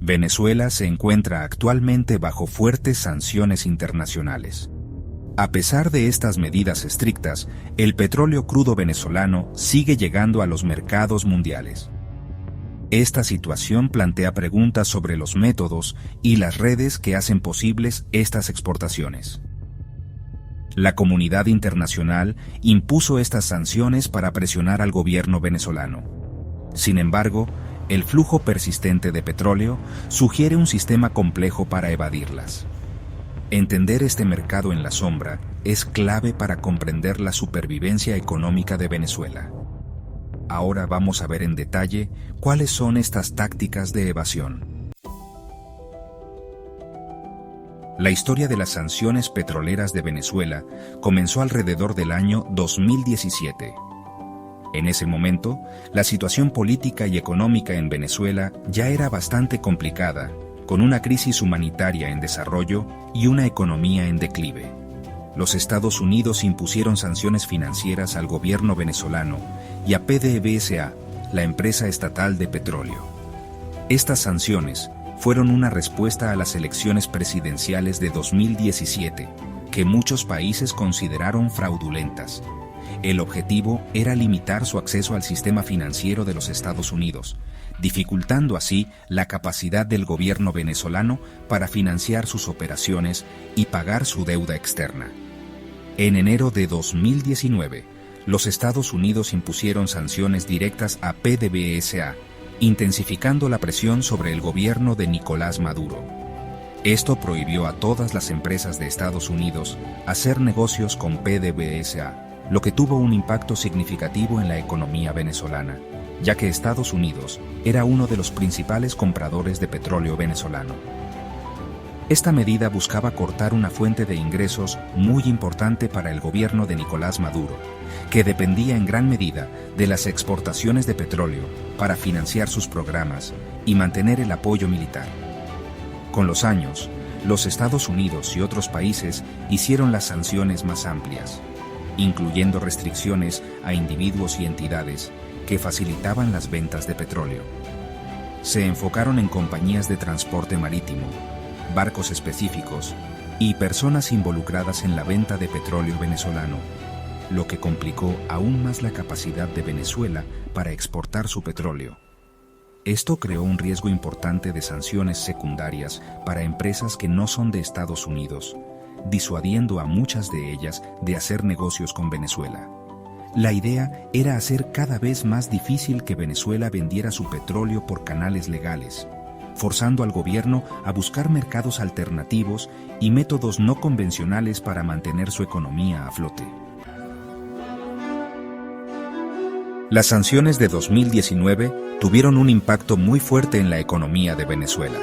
Venezuela se encuentra actualmente bajo fuertes sanciones internacionales. A pesar de estas medidas estrictas, el petróleo crudo venezolano sigue llegando a los mercados mundiales. Esta situación plantea preguntas sobre los métodos y las redes que hacen posibles estas exportaciones. La comunidad internacional impuso estas sanciones para presionar al gobierno venezolano. Sin embargo, el flujo persistente de petróleo sugiere un sistema complejo para evadirlas. Entender este mercado en la sombra es clave para comprender la supervivencia económica de Venezuela. Ahora vamos a ver en detalle cuáles son estas tácticas de evasión. La historia de las sanciones petroleras de Venezuela comenzó alrededor del año 2017. En ese momento, la situación política y económica en Venezuela ya era bastante complicada, con una crisis humanitaria en desarrollo y una economía en declive. Los Estados Unidos impusieron sanciones financieras al gobierno venezolano y a PDVSA, la empresa estatal de petróleo. Estas sanciones fueron una respuesta a las elecciones presidenciales de 2017, que muchos países consideraron fraudulentas. El objetivo era limitar su acceso al sistema financiero de los Estados Unidos, dificultando así la capacidad del gobierno venezolano para financiar sus operaciones y pagar su deuda externa. En enero de 2019, los Estados Unidos impusieron sanciones directas a PDVSA, intensificando la presión sobre el gobierno de Nicolás Maduro. Esto prohibió a todas las empresas de Estados Unidos hacer negocios con PDVSA, lo que tuvo un impacto significativo en la economía venezolana, ya que Estados Unidos era uno de los principales compradores de petróleo venezolano. Esta medida buscaba cortar una fuente de ingresos muy importante para el gobierno de Nicolás Maduro, que dependía en gran medida de las exportaciones de petróleo para financiar sus programas y mantener el apoyo militar. Con los años, los Estados Unidos y otros países hicieron las sanciones más amplias, incluyendo restricciones a individuos y entidades que facilitaban las ventas de petróleo. Se enfocaron en compañías de transporte marítimo, barcos específicos y personas involucradas en la venta de petróleo venezolano, lo que complicó aún más la capacidad de Venezuela para exportar su petróleo. Esto creó un riesgo importante de sanciones secundarias para empresas que no son de Estados Unidos, disuadiendo a muchas de ellas de hacer negocios con Venezuela. La idea era hacer cada vez más difícil que Venezuela vendiera su petróleo por canales legales, forzando al gobierno a buscar mercados alternativos y métodos no convencionales para mantener su economía a flote. Las sanciones de 2019 tuvieron un impacto muy fuerte en la economía de Venezuela.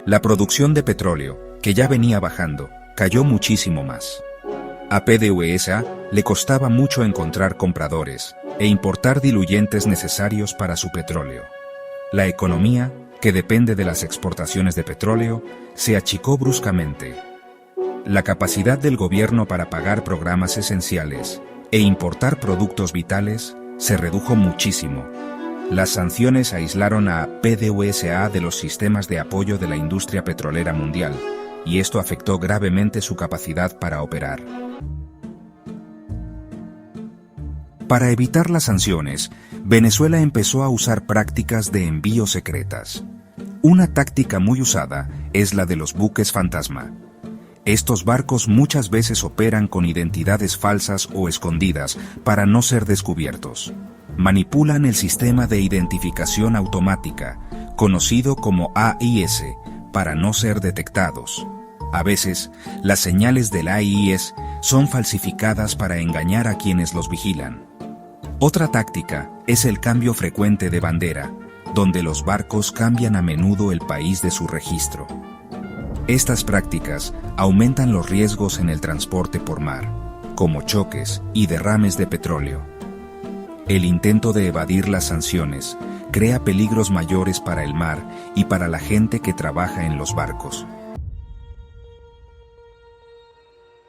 La producción de petróleo, que ya venía bajando, cayó muchísimo más. A PDVSA le costaba mucho encontrar compradores e importar diluyentes necesarios para su petróleo. La economía, que depende de las exportaciones de petróleo, se achicó bruscamente. La capacidad del gobierno para pagar programas esenciales e importar productos vitales se redujo muchísimo. Las sanciones aislaron a PDVSA de los sistemas de apoyo de la industria petrolera mundial, y esto afectó gravemente su capacidad para operar. Para evitar las sanciones, Venezuela empezó a usar prácticas de envío secretas. Una táctica muy usada es la de los buques fantasma. Estos barcos muchas veces operan con identidades falsas o escondidas para no ser descubiertos. Manipulan el sistema de identificación automática, conocido como AIS, para no ser detectados. A veces, las señales del AIS son falsificadas para engañar a quienes los vigilan. Otra táctica es el cambio frecuente de bandera, donde los barcos cambian a menudo el país de su registro. Estas prácticas aumentan los riesgos en el transporte por mar, como choques y derrames de petróleo. El intento de evadir las sanciones crea peligros mayores para el mar y para la gente que trabaja en los barcos.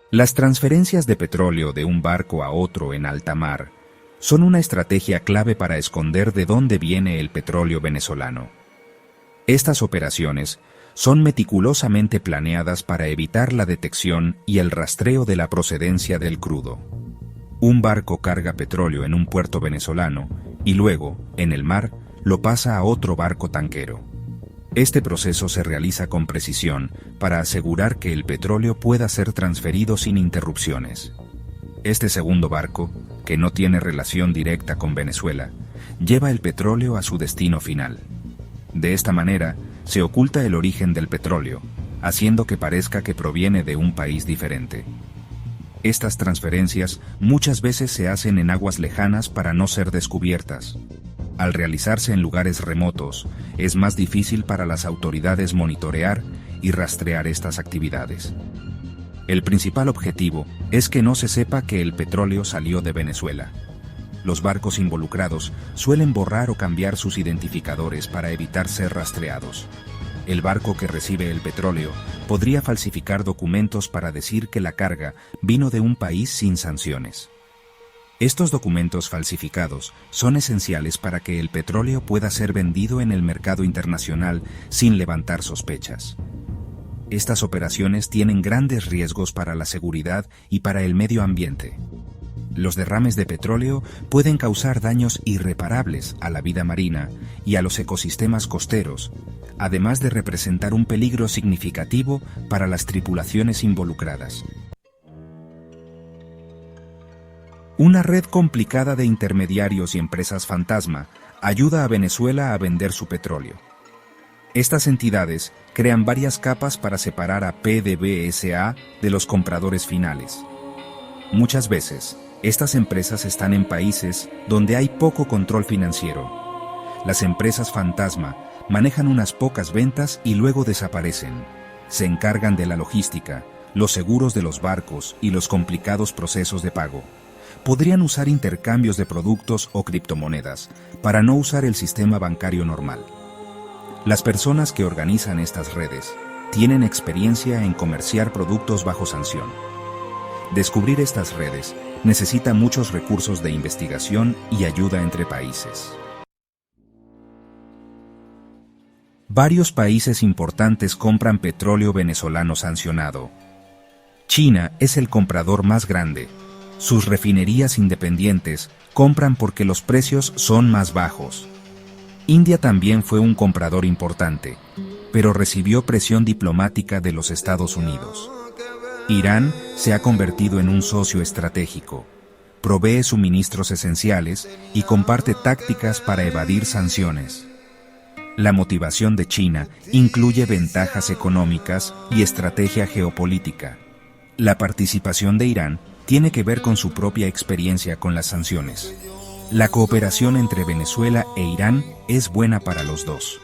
Las transferencias de petróleo de un barco a otro en alta mar son una estrategia clave para esconder de dónde viene el petróleo venezolano. Estas operaciones son meticulosamente planeadas para evitar la detección y el rastreo de la procedencia del crudo. Un barco carga petróleo en un puerto venezolano y luego, en el mar, lo pasa a otro barco tanquero. Este proceso se realiza con precisión para asegurar que el petróleo pueda ser transferido sin interrupciones. Este segundo barco, que no tiene relación directa con Venezuela, lleva el petróleo a su destino final. De esta manera, se oculta el origen del petróleo, haciendo que parezca que proviene de un país diferente. Estas transferencias muchas veces se hacen en aguas lejanas para no ser descubiertas. Al realizarse en lugares remotos, es más difícil para las autoridades monitorear y rastrear estas actividades. El principal objetivo es que no se sepa que el petróleo salió de Venezuela. Los barcos involucrados suelen borrar o cambiar sus identificadores para evitar ser rastreados. El barco que recibe el petróleo podría falsificar documentos para decir que la carga vino de un país sin sanciones. Estos documentos falsificados son esenciales para que el petróleo pueda ser vendido en el mercado internacional sin levantar sospechas. Estas operaciones tienen grandes riesgos para la seguridad y para el medio ambiente. Los derrames de petróleo pueden causar daños irreparables a la vida marina y a los ecosistemas costeros, además de representar un peligro significativo para las tripulaciones involucradas. Una red complicada de intermediarios y empresas fantasma ayuda a Venezuela a vender su petróleo. Estas entidades crean varias capas para separar a PDVSA de los compradores finales. Muchas veces, estas empresas están en países donde hay poco control financiero. Las empresas fantasma manejan unas pocas ventas y luego desaparecen. Se encargan de la logística, los seguros de los barcos y los complicados procesos de pago. Podrían usar intercambios de productos o criptomonedas para no usar el sistema bancario normal. Las personas que organizan estas redes tienen experiencia en comerciar productos bajo sanción. Descubrir estas redes necesita muchos recursos de investigación y ayuda entre países. Varios países importantes compran petróleo venezolano sancionado. China es el comprador más grande. Sus refinerías independientes compran porque los precios son más bajos. India también fue un comprador importante, pero recibió presión diplomática de los Estados Unidos. Irán se ha convertido en un socio estratégico, provee suministros esenciales y comparte tácticas para evadir sanciones. La motivación de China incluye ventajas económicas y estrategia geopolítica. La participación de Irán tiene que ver con su propia experiencia con las sanciones. La cooperación entre Venezuela e Irán es buena para los dos.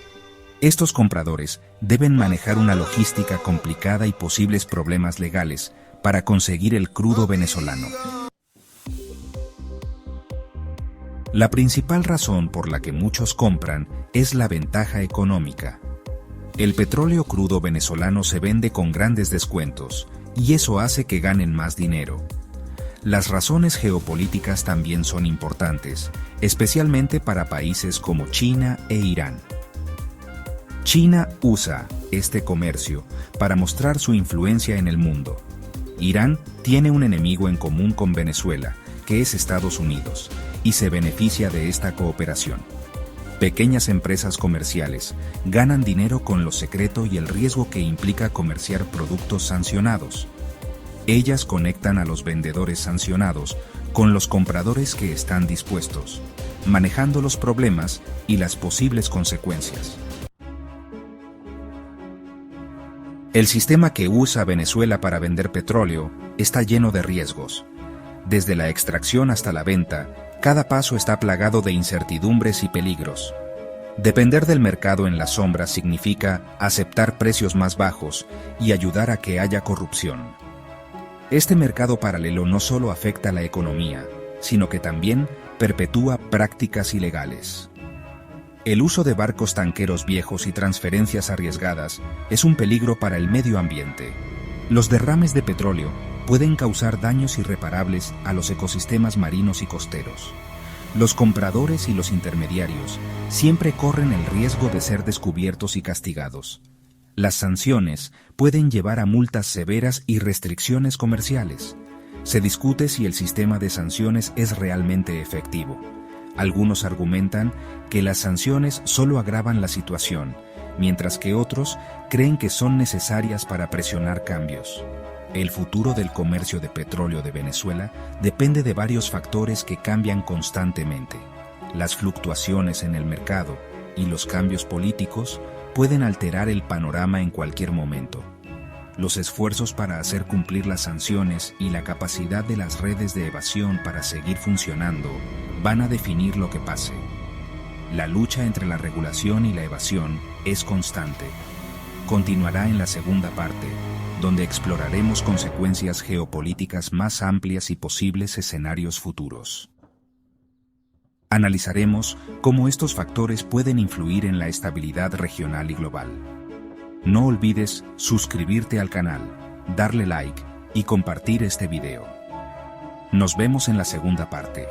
Estos compradores deben manejar una logística complicada y posibles problemas legales para conseguir el crudo venezolano. La principal razón por la que muchos compran es la ventaja económica. El petróleo crudo venezolano se vende con grandes descuentos, y eso hace que ganen más dinero. Las razones geopolíticas también son importantes, especialmente para países como China e Irán. China usa este comercio para mostrar su influencia en el mundo. Irán tiene un enemigo en común con Venezuela, que es Estados Unidos, y se beneficia de esta cooperación. Pequeñas empresas comerciales ganan dinero con lo secreto y el riesgo que implica comerciar productos sancionados. Ellas conectan a los vendedores sancionados con los compradores que están dispuestos, manejando los problemas y las posibles consecuencias. El sistema que usa Venezuela para vender petróleo está lleno de riesgos. Desde la extracción hasta la venta, cada paso está plagado de incertidumbres y peligros. Depender del mercado en las sombras significa aceptar precios más bajos y ayudar a que haya corrupción. Este mercado paralelo no solo afecta la economía, sino que también perpetúa prácticas ilegales. El uso de barcos tanqueros viejos y transferencias arriesgadas es un peligro para el medio ambiente. Los derrames de petróleo pueden causar daños irreparables a los ecosistemas marinos y costeros. Los compradores y los intermediarios siempre corren el riesgo de ser descubiertos y castigados. Las sanciones pueden llevar a multas severas y restricciones comerciales. Se discute si el sistema de sanciones es realmente efectivo. Algunos argumentan que las sanciones solo agravan la situación, mientras que otros creen que son necesarias para presionar cambios. El futuro del comercio de petróleo de Venezuela depende de varios factores que cambian constantemente. Las fluctuaciones en el mercado y los cambios políticos pueden alterar el panorama en cualquier momento. Los esfuerzos para hacer cumplir las sanciones y la capacidad de las redes de evasión para seguir funcionando van a definir lo que pase. La lucha entre la regulación y la evasión es constante. Continuará en la segunda parte, donde exploraremos consecuencias geopolíticas más amplias y posibles escenarios futuros. Analizaremos cómo estos factores pueden influir en la estabilidad regional y global. No olvides suscribirte al canal, darle like y compartir este video. Nos vemos en la segunda parte.